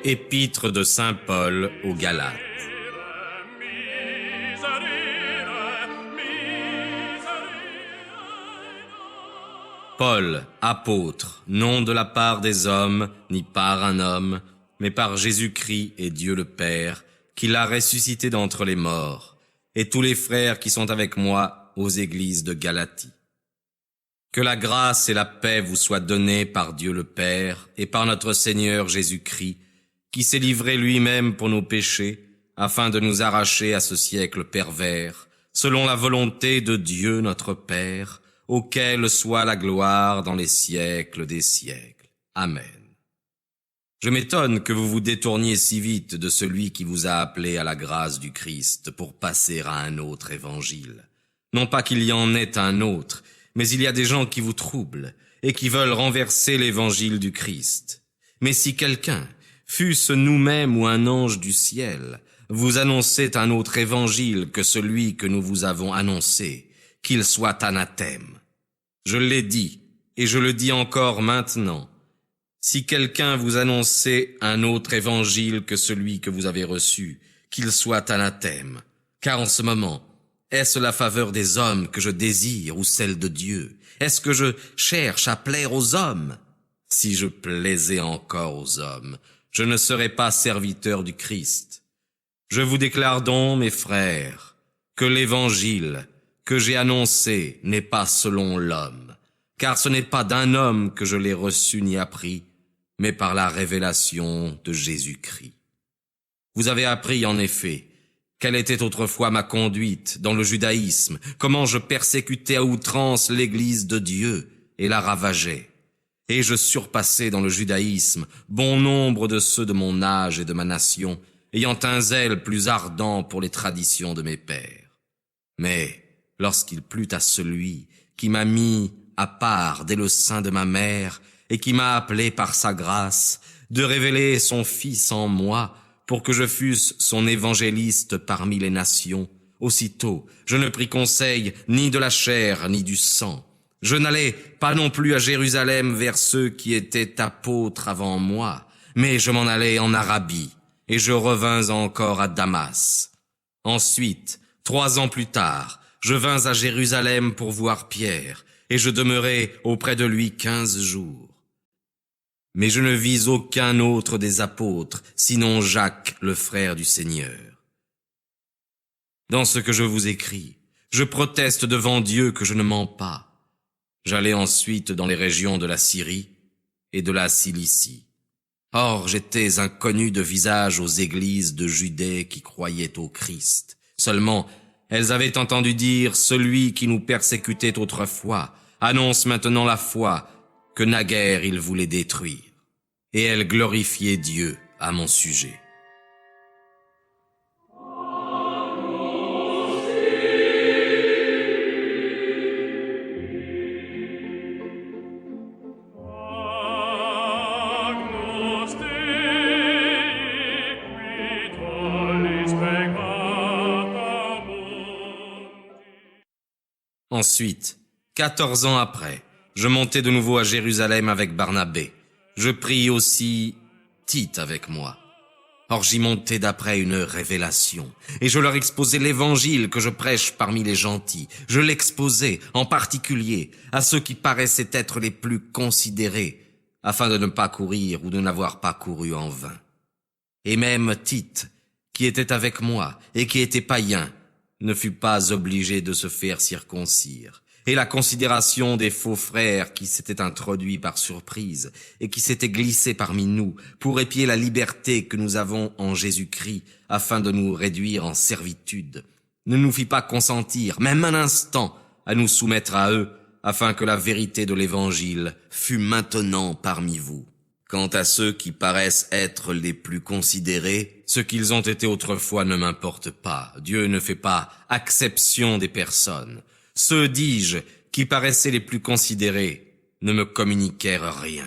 Épître de saint Paul aux Galates. Paul, apôtre, non de la part des hommes, ni par un homme, mais par Jésus-Christ et Dieu le Père, qui l'a ressuscité d'entre les morts, et tous les frères qui sont avec moi aux églises de Galatie. Que la grâce et la paix vous soient données par Dieu le Père et par notre Seigneur Jésus-Christ, qui s'est livré lui-même pour nos péchés, afin de nous arracher à ce siècle pervers, selon la volonté de Dieu notre Père, auquel soit la gloire dans les siècles des siècles. Amen. Je m'étonne que vous vous détourniez si vite de celui qui vous a appelé à la grâce du Christ pour passer à un autre évangile. Non pas qu'il y en ait un autre, mais il y a des gens qui vous troublent et qui veulent renverser l'évangile du Christ. Mais si quelqu'un, fût-ce nous-mêmes ou un ange du ciel, vous annonçait un autre évangile que celui que nous vous avons annoncé, qu'il soit anathème. Je l'ai dit, et je le dis encore maintenant. Si quelqu'un vous annonçait un autre évangile que celui que vous avez reçu, qu'il soit anathème. Car en ce moment, est-ce la faveur des hommes que je désire ou celle de Dieu? Est-ce que je cherche à plaire aux hommes? Si je plaisais encore aux hommes, je ne serais pas serviteur du Christ. Je vous déclare donc, mes frères, que l'évangile que j'ai annoncé n'est pas selon l'homme, car ce n'est pas d'un homme que je l'ai reçu ni appris, mais par la révélation de Jésus-Christ. Vous avez appris en effet quelle était autrefois ma conduite dans le judaïsme, comment je persécutais à outrance l'église de Dieu et la ravageais. Et je surpassais dans le judaïsme bon nombre de ceux de mon âge et de ma nation, ayant un zèle plus ardent pour les traditions de mes pères. Mais lorsqu'il plut à celui qui m'a mis à part dès le sein de ma mère et qui m'a appelé par sa grâce de révéler son Fils en moi pour que je fusse son évangéliste parmi les nations, aussitôt je ne pris conseil ni de la chair ni du sang. Je n'allai pas non plus à Jérusalem vers ceux qui étaient apôtres avant moi, mais je m'en allai en Arabie, et je revins encore à Damas. Ensuite, 3 ans plus tard, je vins à Jérusalem pour voir Pierre, et je demeurai auprès de lui 15 jours. Mais je ne vis aucun autre des apôtres, sinon Jacques, le frère du Seigneur. Dans ce que je vous écris, je proteste devant Dieu que je ne mens pas. J'allai ensuite dans les régions de la Syrie et de la Cilicie. Or, j'étais inconnu de visage aux églises de Judée qui croyaient au Christ. Seulement, elles avaient entendu dire « Celui qui nous persécutait autrefois annonce maintenant la foi que naguère il voulait détruire. » Et elles glorifiaient Dieu à mon sujet. Ensuite, 14 ans après, je montai de nouveau à Jérusalem avec Barnabé. Je pris aussi Tite avec moi. Or j'y montai d'après une révélation, et je leur exposai l'évangile que je prêche parmi les gentils. Je l'exposai en particulier à ceux qui paraissaient être les plus considérés, afin de ne pas courir ou de n'avoir pas couru en vain. Et même Tite, qui était avec moi et qui était païen, ne fut pas obligé de se faire circoncire. Et la considération des faux frères qui s'étaient introduits par surprise et qui s'étaient glissés parmi nous pour épier la liberté que nous avons en Jésus-Christ afin de nous réduire en servitude, ne nous fit pas consentir, même un instant, à nous soumettre à eux, afin que la vérité de l'Évangile fût maintenant parmi vous. Quant à ceux qui paraissent être les plus considérés, ce qu'ils ont été autrefois ne m'importe pas. Dieu ne fait pas acception des personnes. Ceux, dis-je, qui paraissaient les plus considérés, ne me communiquèrent rien.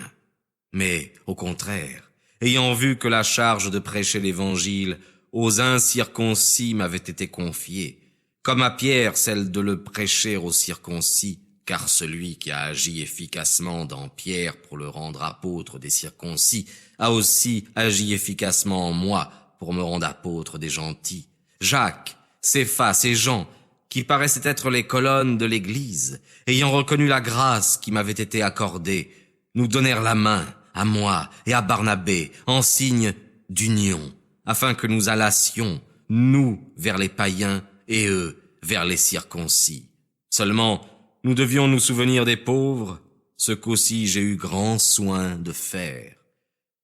Mais, au contraire, ayant vu que la charge de prêcher l'Évangile aux incirconcis m'avait été confiée, comme à Pierre celle de le prêcher aux circoncis, car celui qui a agi efficacement dans Pierre pour le rendre apôtre des circoncis a aussi agi efficacement en moi pour me rendre apôtre des gentils. Jacques, Céphas et Jean, qui paraissaient être les colonnes de l'Église, ayant reconnu la grâce qui m'avait été accordée, nous donnèrent la main à moi et à Barnabé en signe d'union, afin que nous allassions, nous vers les païens et eux vers les circoncis. Seulement, nous devions nous souvenir des pauvres, ce qu'aussi j'ai eu grand soin de faire.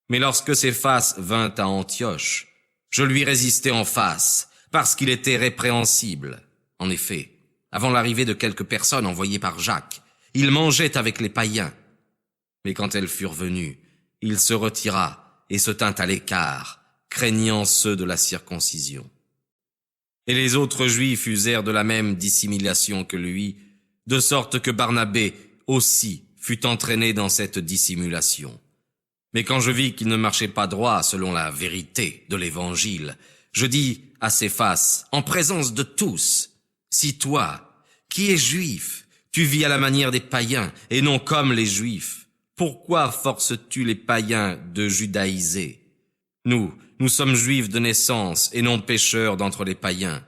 Mais lorsque Céphas vint à Antioche, je lui résistai en face, parce qu'il était répréhensible. En effet, avant l'arrivée de quelques personnes envoyées par Jacques, il mangeait avec les païens. Mais quand elles furent venues, il se retira et se tint à l'écart, craignant ceux de la circoncision. Et les autres Juifs usèrent de la même dissimulation que lui, de sorte que Barnabé aussi fut entraîné dans cette dissimulation. Mais quand je vis qu'il ne marchait pas droit selon la vérité de l'Évangile, je dis à Céphas, en présence de tous, « Si toi, qui es juif, tu vis à la manière des païens et non comme les Juifs, pourquoi forces-tu les païens de judaïser? Nous sommes juifs de naissance et non pécheurs d'entre les païens.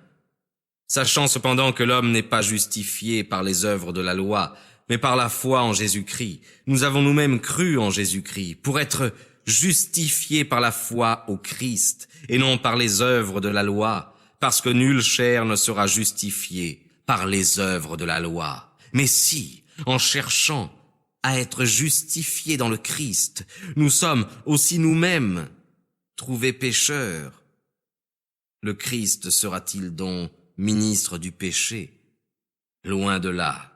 Sachant cependant que l'homme n'est pas justifié par les œuvres de la loi, mais par la foi en Jésus-Christ, nous avons nous-mêmes cru en Jésus-Christ pour être justifiés par la foi au Christ et non par les œuvres de la loi, parce que nulle chair ne sera justifiée par les œuvres de la loi. Mais si, en cherchant à être justifiés dans le Christ, nous sommes aussi nous-mêmes trouvés pécheurs, le Christ sera-t-il donc ministre du péché? Loin de là.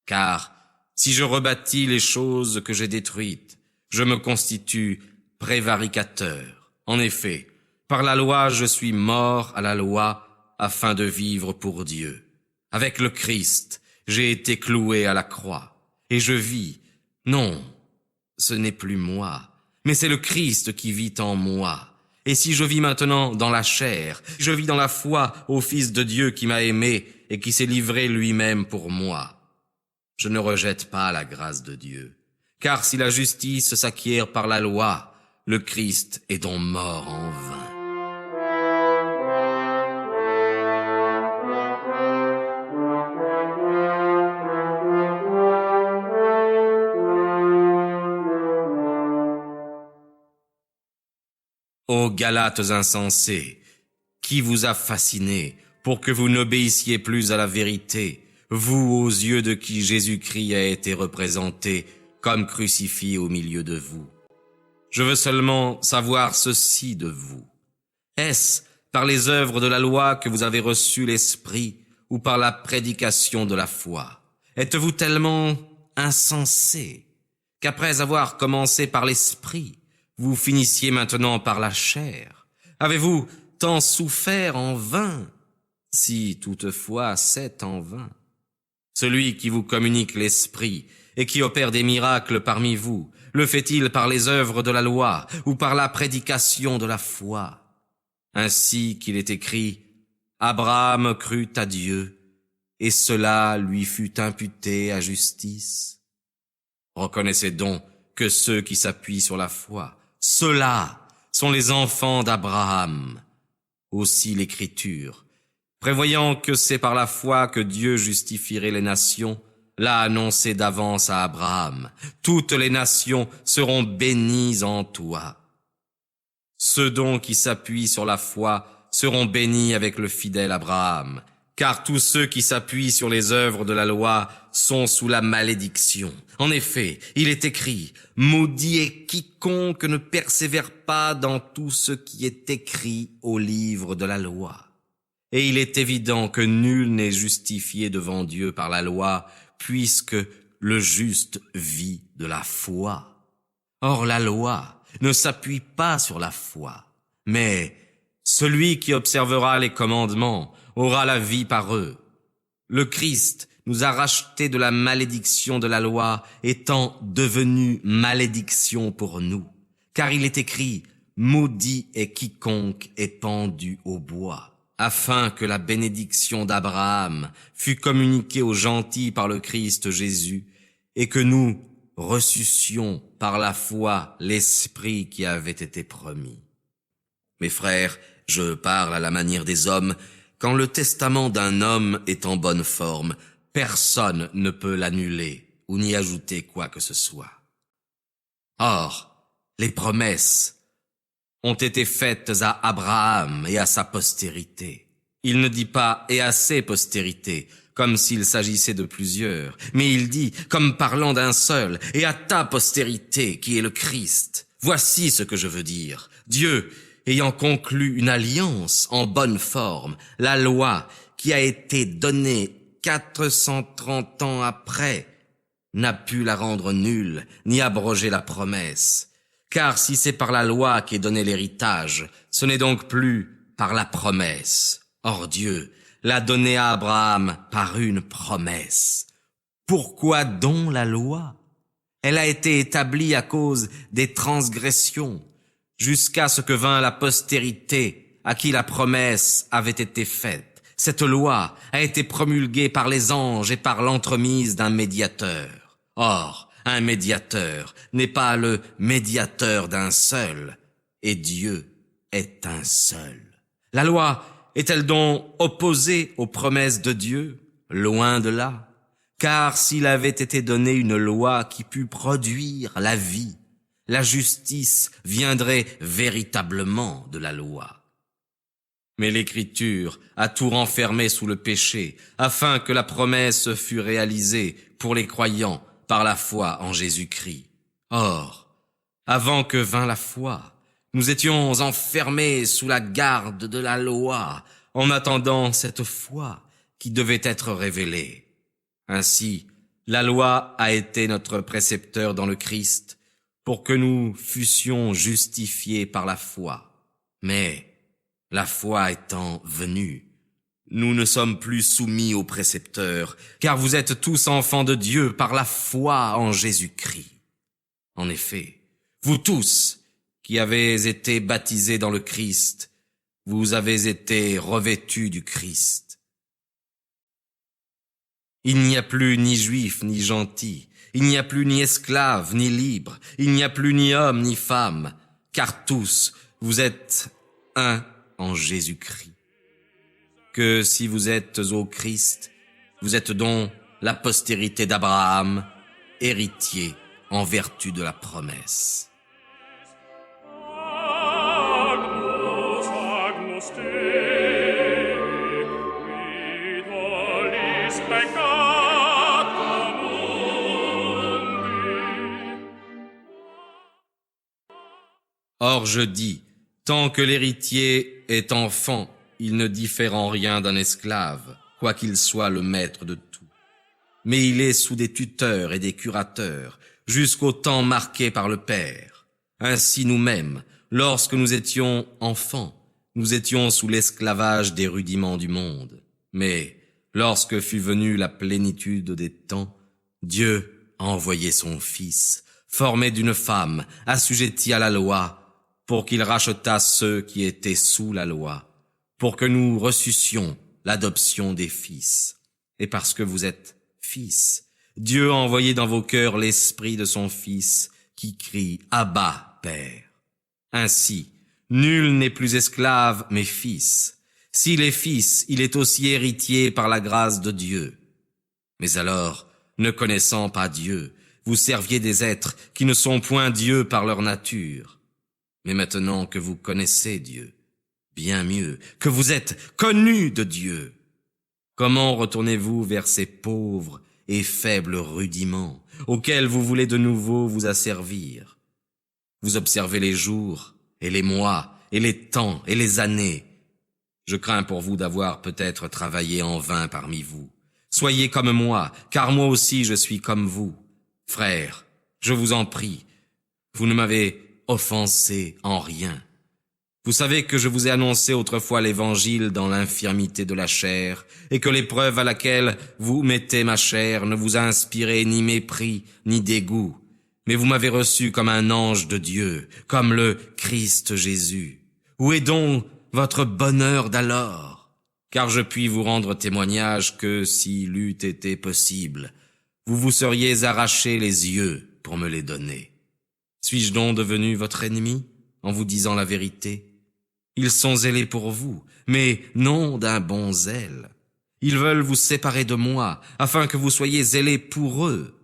Car si je rebâtis les choses que j'ai détruites, je me constitue prévaricateur. En effet, par la loi je suis mort à la loi afin de vivre pour Dieu. Avec le Christ, j'ai été cloué à la croix, et je vis. Non, ce n'est plus moi, mais c'est le Christ qui vit en moi. Et si je vis maintenant dans la chair, je vis dans la foi au Fils de Dieu qui m'a aimé et qui s'est livré lui-même pour moi. Je ne rejette pas la grâce de Dieu, car si la justice s'acquiert par la loi, le Christ est donc mort en vain. Ô Galates insensés, qui vous a fascinés pour que vous n'obéissiez plus à la vérité, vous aux yeux de qui Jésus-Christ a été représenté comme crucifié au milieu de vous? Je veux seulement savoir ceci de vous. Est-ce par les œuvres de la loi que vous avez reçu l'Esprit ou par la prédication de la foi? Êtes-vous tellement insensés qu'après avoir commencé par l'Esprit, vous finissiez maintenant par la chair? Avez-vous tant souffert en vain, si toutefois c'est en vain? Celui qui vous communique l'Esprit et qui opère des miracles parmi vous, le fait-il par les œuvres de la loi ou par la prédication de la foi? Ainsi qu'il est écrit, Abraham crut à Dieu, et cela lui fut imputé à justice. Reconnaissez donc que ceux qui s'appuient sur la foi, ceux-là sont les enfants d'Abraham. Aussi l'Écriture, prévoyant que c'est par la foi que Dieu justifierait les nations, l'a annoncé d'avance à Abraham. Toutes les nations seront bénies en toi. Ceux donc qui s'appuient sur la foi seront bénis avec le fidèle Abraham, car tous ceux qui s'appuient sur les œuvres de la loi sont sous la malédiction. En effet, il est écrit, « Maudit est quiconque ne persévère pas dans tout ce qui est écrit au livre de la loi. » Et il est évident que nul n'est justifié devant Dieu par la loi, puisque le juste vit de la foi. Or la loi ne s'appuie pas sur la foi, mais celui qui observera les commandements aura la vie par eux. Le Christ nous a rachetés de la malédiction de la loi, étant devenu malédiction pour nous. Car il est écrit, « Maudit est quiconque est pendu au bois ». afin que la bénédiction d'Abraham fût communiquée aux gentils par le Christ Jésus, et que nous reçussions par la foi l'Esprit qui avait été promis. Mes frères, je parle à la manière des hommes. Quand le testament d'un homme est en bonne forme, personne ne peut l'annuler ou n'y ajouter quoi que ce soit. Or, les promesses ont été faites à Abraham et à sa postérité. Il ne dit pas « et à ses postérités », comme s'il s'agissait de plusieurs, mais il dit, comme parlant d'un seul, « et à ta postérité, qui est le Christ ». Voici ce que je veux dire. Dieu, ayant conclu une alliance en bonne forme, la loi qui a été donnée 430 ans après, n'a pu la rendre nulle, ni abroger la promesse. Car si c'est par la loi qu'est donné l'héritage, ce n'est donc plus par la promesse. Or Dieu l'a donné à Abraham par une promesse. Pourquoi donc la loi? Elle a été établie à cause des transgressions, jusqu'à ce que vint la postérité à qui la promesse avait été faite. Cette loi a été promulguée par les anges et par l'entremise d'un médiateur. Or, un médiateur n'est pas le médiateur d'un seul, et Dieu est un seul. La loi est-elle donc opposée aux promesses de Dieu? Loin de là. Car s'il avait été donné une loi qui pût produire la vie, la justice viendrait véritablement de la loi. Mais l'Écriture a tout renfermé sous le péché, afin que la promesse fût réalisée pour les croyants par la foi en Jésus-Christ. Or, avant que vînt la foi, nous étions enfermés sous la garde de la loi, en attendant cette foi qui devait être révélée. Ainsi, la loi a été notre précepteur dans le Christ, pour que nous fussions justifiés par la foi. Mais, la foi étant venue, nous ne sommes plus soumis au précepteur, car vous êtes tous enfants de Dieu par la foi en Jésus-Christ. En effet, vous tous qui avez été baptisés dans le Christ, vous avez été revêtus du Christ. Il n'y a plus ni juif ni gentil, il n'y a plus ni esclave ni libre, il n'y a plus ni homme ni femme, car tous vous êtes un en Jésus-Christ. Que si vous êtes au Christ, vous êtes donc la postérité d'Abraham, héritier en vertu de la promesse. Or je dis, tant que l'héritier est enfant, il ne diffère en rien d'un esclave, quoiqu'il soit le maître de tout. Mais il est sous des tuteurs et des curateurs, jusqu'au temps marqué par le Père. Ainsi nous-mêmes, lorsque nous étions enfants, nous étions sous l'esclavage des rudiments du monde. Mais lorsque fut venue la plénitude des temps, Dieu a envoyé son Fils, formé d'une femme, assujetti à la loi, pour qu'il rachetât ceux qui étaient sous la loi, pour que nous reçussions l'adoption des fils. Et parce que vous êtes fils, Dieu a envoyé dans vos cœurs l'esprit de son Fils, qui crie « Abba, Père ». Ainsi, nul n'est plus esclave, mais fils. S'il est fils, il est aussi héritier par la grâce de Dieu. Mais alors, ne connaissant pas Dieu, vous serviez des êtres qui ne sont point Dieu par leur nature. Mais maintenant que vous connaissez Dieu, bien mieux, que vous êtes connus de Dieu, comment retournez-vous vers ces pauvres et faibles rudiments auxquels vous voulez de nouveau vous asservir? Vous observez les jours et les mois et les temps et les années. Je crains pour vous d'avoir peut-être travaillé en vain parmi vous. Soyez comme moi, car moi aussi je suis comme vous. Frères, je vous en prie, vous ne m'avez offensé en rien. Vous savez que je vous ai annoncé autrefois l'évangile dans l'infirmité de la chair, et que l'épreuve à laquelle vous mettez ma chair ne vous a inspiré ni mépris, ni dégoût, mais vous m'avez reçu comme un ange de Dieu, comme le Christ Jésus. Où est donc votre bonheur d'alors? car je puis vous rendre témoignage que, s'il eût été possible, vous vous seriez arraché les yeux pour me les donner. Suis-je donc devenu votre ennemi en vous disant la vérité? Ils sont zélés pour vous, mais non d'un bon zèle. Ils veulent vous séparer de moi, afin que vous soyez zélés pour eux.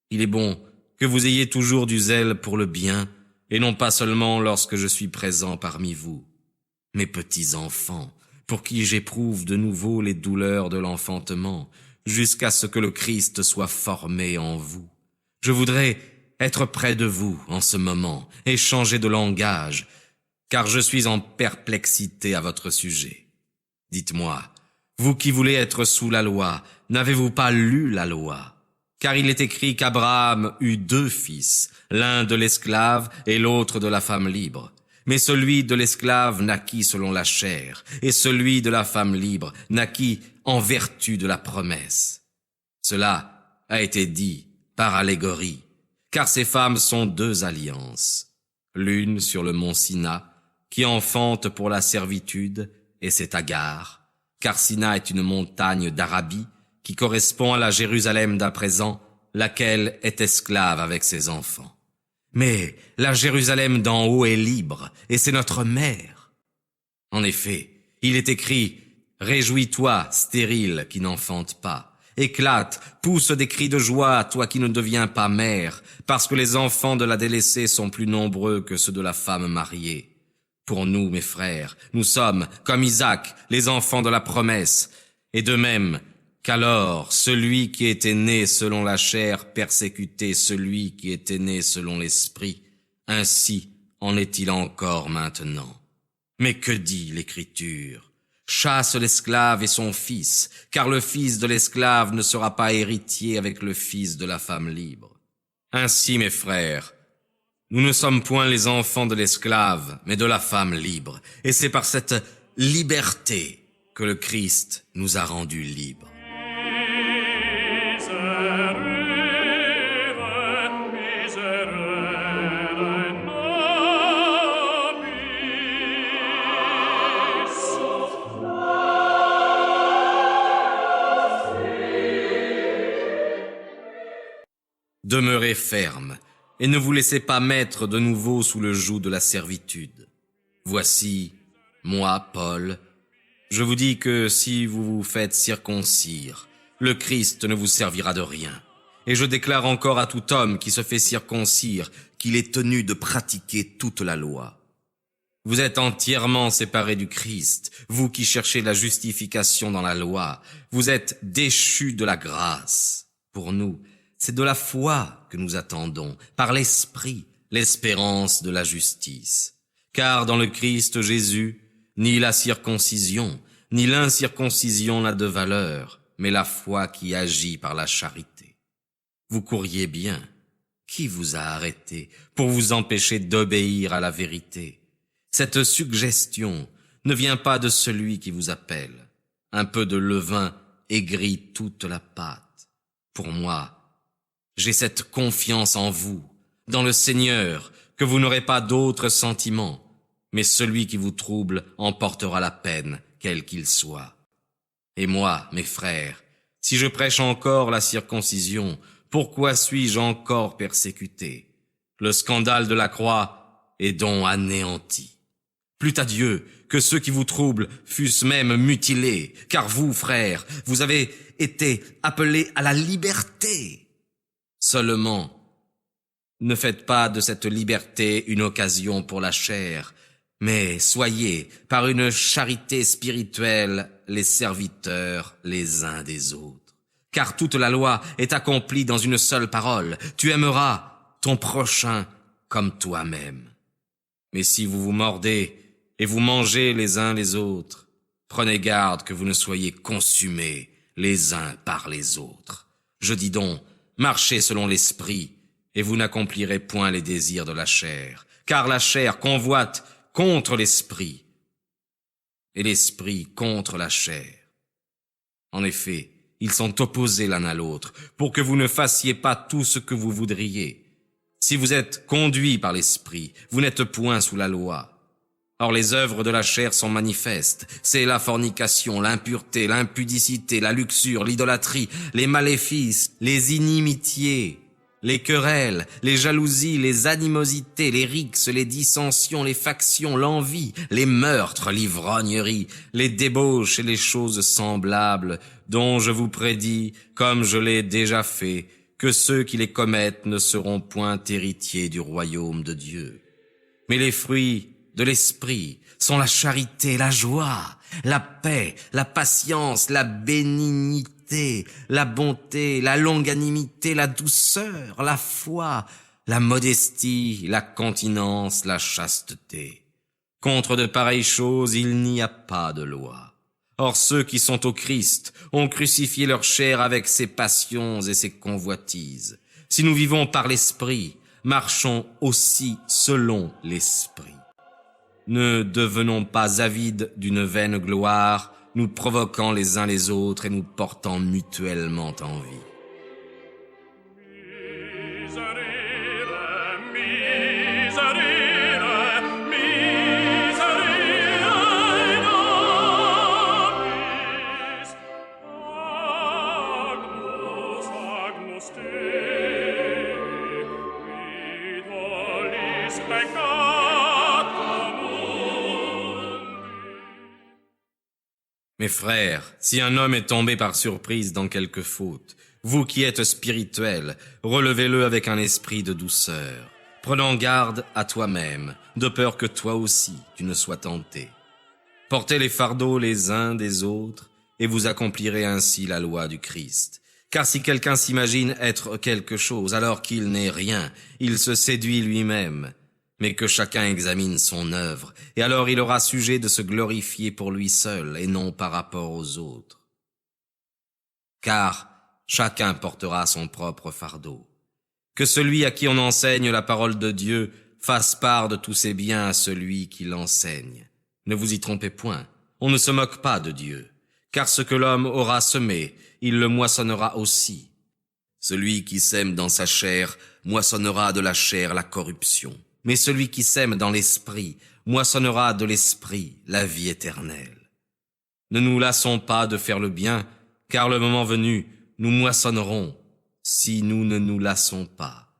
Il est bon que vous ayez toujours du zèle pour le bien, et non pas seulement lorsque je suis présent parmi vous. Mes petits enfants, pour qui j'éprouve de nouveau les douleurs de l'enfantement, jusqu'à ce que le Christ soit formé en vous. Je voudrais être près de vous en ce moment, et changer de langage, car je suis en perplexité à votre sujet. Dites-moi, vous qui voulez être sous la loi, n'avez-vous pas lu la loi? Car il est écrit qu'Abraham eut 2 fils, l'un de l'esclave et l'autre de la femme libre. Mais celui de l'esclave naquit selon la chair, et celui de la femme libre naquit en vertu de la promesse. Cela a été dit par allégorie, car ces femmes sont 2 alliances. L'une sur le mont Sina, qui enfante pour la servitude, et c'est Agar, car Sina est une montagne d'Arabie, qui correspond à la Jérusalem d'à présent, laquelle est esclave avec ses enfants. Mais la Jérusalem d'en haut est libre, et c'est notre mère. En effet, il est écrit, « Réjouis-toi, stérile, qui n'enfante pas. Éclate, pousse des cris de joie, toi qui ne deviens pas mère, parce que les enfants de la délaissée sont plus nombreux que ceux de la femme mariée. Pour nous, mes frères, nous sommes, comme Isaac, les enfants de la promesse, et de même qu'alors celui qui était né selon la chair persécutait celui qui était né selon l'esprit, ainsi en est-il encore maintenant. Mais que dit l'Écriture? Chasse l'esclave et son fils, car le fils de l'esclave ne sera pas héritier avec le fils de la femme libre. Ainsi, mes frères, nous ne sommes point les enfants de l'esclave, mais de la femme libre, et c'est par cette liberté que le Christ nous a rendus libres. Demeurez ferme, et ne vous laissez pas mettre de nouveau sous le joug de la servitude. Voici, moi, Paul, je vous dis que si vous vous faites circoncire, le Christ ne vous servira de rien. Et je déclare encore à tout homme qui se fait circoncire qu'il est tenu de pratiquer toute la loi. Vous êtes entièrement séparés du Christ, vous qui cherchez la justification dans la loi. Vous êtes déchus de la grâce. Pour nous, c'est de la foi que nous attendons, par l'Esprit, l'espérance de la justice. Car dans le Christ Jésus, ni la circoncision, ni l'incirconcision n'a de valeur, mais la foi qui agit par la charité. Vous courriez bien. Qui vous a arrêté pour vous empêcher d'obéir à la vérité? Cette suggestion ne vient pas de celui qui vous appelle. Un peu de levain aigrit toute la pâte. Pour moi, j'ai cette confiance en vous, dans le Seigneur, que vous n'aurez pas d'autres sentiments, mais celui qui vous trouble en portera la peine, quel qu'il soit. Et moi, mes frères, si je prêche encore la circoncision, pourquoi suis-je encore persécuté? Le scandale de la croix est donc anéanti. Plût à Dieu que ceux qui vous troublent fussent même mutilés, car vous, frères, vous avez été appelés à la liberté. Seulement, ne faites pas de cette liberté une occasion pour la chair, mais soyez, par une charité spirituelle, les serviteurs les uns des autres. Car toute la loi est accomplie dans une seule parole. Tu aimeras ton prochain comme toi-même. Mais si vous vous mordez et vous mangez les uns les autres, prenez garde que vous ne soyez consumés les uns par les autres. Je dis donc, marchez selon l'esprit, et vous n'accomplirez point les désirs de la chair, car la chair convoite contre l'esprit, et l'esprit contre la chair. En effet, ils sont opposés l'un à l'autre, pour que vous ne fassiez pas tout ce que vous voudriez. Si vous êtes conduits par l'esprit, vous n'êtes point sous la loi. Or les œuvres de la chair sont manifestes. C'est la fornication, l'impureté, l'impudicité, la luxure, l'idolâtrie, les maléfices, les inimitiés, les querelles, les jalousies, les animosités, les rixes, les dissensions, les factions, l'envie, les meurtres, l'ivrognerie, les débauches et les choses semblables, dont je vous prédis, comme je l'ai déjà fait, que ceux qui les commettent ne seront point héritiers du royaume de Dieu. Mais les fruits de l'esprit sont la charité, la joie, la paix, la patience, la bénignité, la bonté, la longanimité, la douceur, la foi, la modestie, la continence, la chasteté. Contre de pareilles choses, il n'y a pas de loi. Or ceux qui sont au Christ ont crucifié leur chair avec ses passions et ses convoitises. Si nous vivons par l'esprit, marchons aussi selon l'esprit. Ne devenons pas avides d'une vaine gloire, nous provoquant les uns les autres et nous portant mutuellement envie. Mes frères, si un homme est tombé par surprise dans quelque faute, vous qui êtes spirituels, relevez-le avec un esprit de douceur, prenant garde à toi-même, de peur que toi aussi tu ne sois tenté. Portez les fardeaux les uns des autres, et vous accomplirez ainsi la loi du Christ. Car si quelqu'un s'imagine être quelque chose alors qu'il n'est rien, il se séduit lui-même. Mais que chacun examine son œuvre, et alors il aura sujet de se glorifier pour lui seul, et non par rapport aux autres. Car chacun portera son propre fardeau. Que celui à qui on enseigne la parole de Dieu fasse part de tous ses biens à celui qui l'enseigne. Ne vous y trompez point, on ne se moque pas de Dieu, car ce que l'homme aura semé, il le moissonnera aussi. Celui qui sème dans sa chair moissonnera de la chair la corruption. Mais celui qui sème dans l'esprit moissonnera de l'esprit la vie éternelle. Ne nous lassons pas de faire le bien, car le moment venu, nous moissonnerons si nous ne nous lassons pas.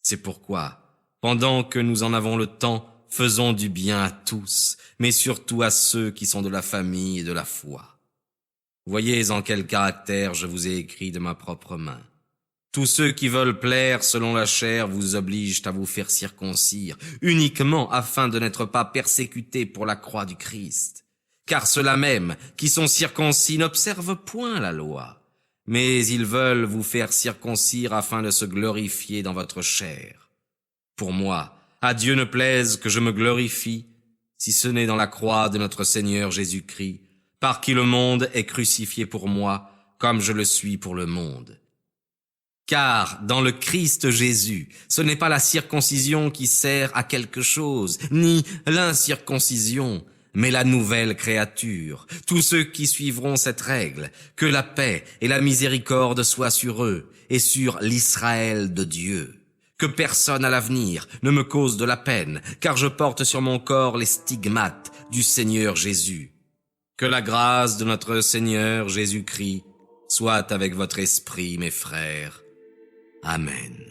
C'est pourquoi, pendant que nous en avons le temps, faisons du bien à tous, mais surtout à ceux qui sont de la famille et de la foi. Voyez en quel caractère je vous ai écrit de ma propre main. Tous ceux qui veulent plaire selon la chair vous obligent à vous faire circoncire, uniquement afin de n'être pas persécutés pour la croix du Christ. Car ceux-là même qui sont circoncis n'observent point la loi, mais ils veulent vous faire circoncire afin de se glorifier dans votre chair. Pour moi, à Dieu ne plaise que je me glorifie, si ce n'est dans la croix de notre Seigneur Jésus-Christ, par qui le monde est crucifié pour moi, comme je le suis pour le monde. Car dans le Christ Jésus, ce n'est pas la circoncision qui sert à quelque chose, ni l'incirconcision, mais la nouvelle créature. Tous ceux qui suivront cette règle, que la paix et la miséricorde soient sur eux et sur l'Israël de Dieu. Que personne à l'avenir ne me cause de la peine, car je porte sur mon corps les stigmates du Seigneur Jésus. Que la grâce de notre Seigneur Jésus-Christ soit avec votre esprit, mes frères. Amen.